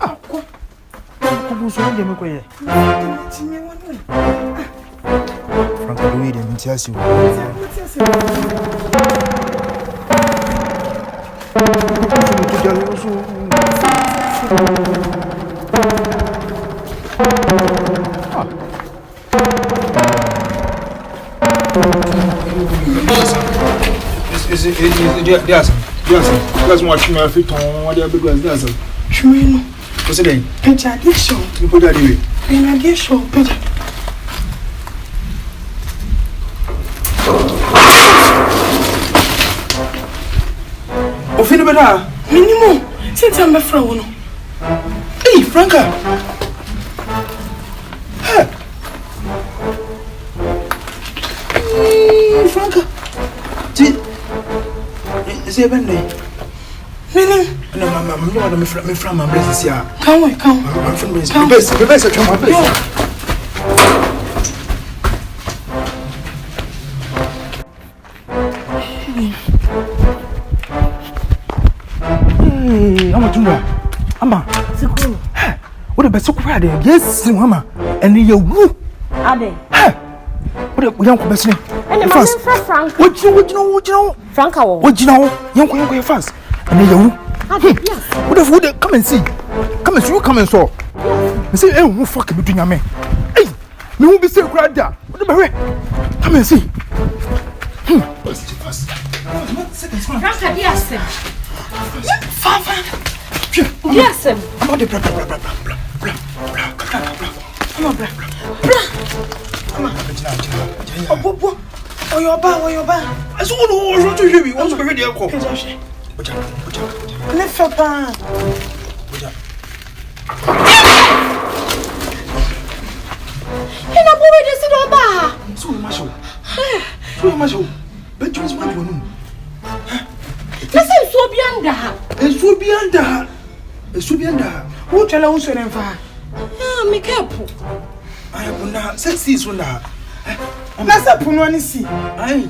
Ah, quoi? Comment ça me dit quoi? Franka, oui, il est mintiasi. That's what you have fit on what they have because that's a true. What's the name? Peter, this show. You put that away. And I guess so, Peter. Oh, feel better. Minimum. Since I'm a friend. Hey, Franka. Hey, Franka. Is it even there? Meaning? No, I'm from my place here. Come. I'm from the best at my place. Hey, I'm a Tundra. Ama. Ticuni. Hey, what about so crowded? Yes, Mama. And you woo. Ade. Hey, what we don't come back. And fast. Franka. What you know? Franka. What you know? Young fast. And you. Yes. What if we come and see? Come and see, come and saw. I say, hey, who fuck between your men? Hey, me won't be so crowded. What the hell? Come and see. What's it fast? Franka, yes. Fafa. Yes. I'm on the blah. Oh, your bar. I saw what to hear me. What's the radio call? Let's up. And I'm already sitting on bar. So much. But you want to know. Listen, so beyond that. Who tell us when I'm far? Ah, make up. I have not said this one. That's a punani see. I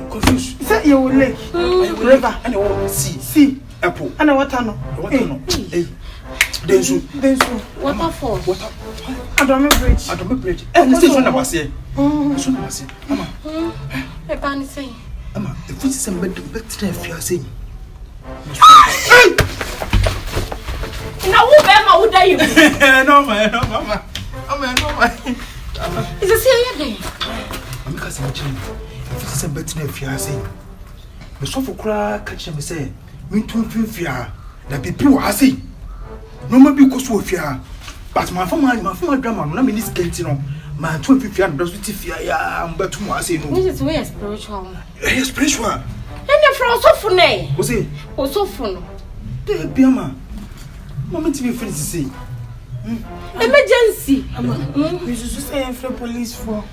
confused. Is that your lake? River. And I see. Apple. And a water no. Hey. Densu. Waterfall. Adome bridge. And this is one of us here. Mama. A bunny saying. Mama, the food is a better if you are saying. Now, who am would I? No, Mama. It's a serious day. I'm because I'm chilling. If it's a better if you are saying. The sofa crack catch me say, me too fear that people are saying. No more because of fear. But my former drama, no mean this getting my 250 and does fear. I'm better to say no. This is way spiritual. Spiritual. And you're from so funny. What's it? Oh, so fun. The Piama. Moment to be friends to say. Emergency. We should say for police for.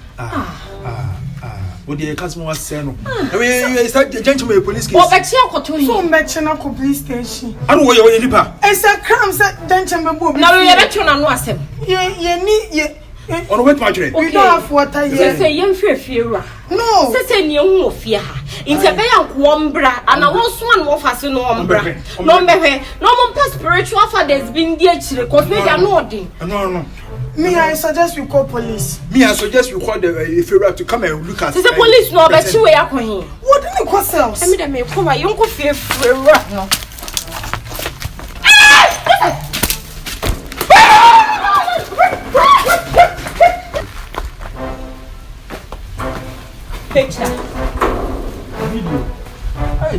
What the customer was saying. I mean, you start the gentleman police case. Oh, but she got to so much in a police station. I don't know where you're in. It's a crime set gentleman. Now we are to know him. Yeah. On what much? We don't have water yet. Say, young fear. No. Say, young fear. In the bay of Wombra, and I was one more fast in Wombra. No, more spiritual fathers been dear to the cause we are not. No. Me, I suggest we call police. Me, I suggest we call the Ferrer to come and look at the police. No, but you are going. What do you call selves? I mean, I may come my young fear for no. Picture. Video. Hey.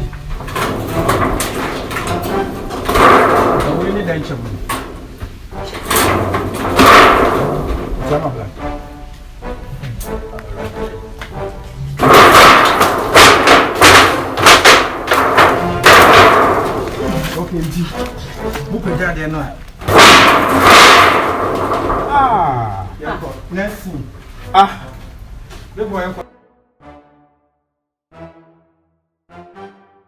I'm really danger. Okay, G. Book a guy there now. Let's see. The boy.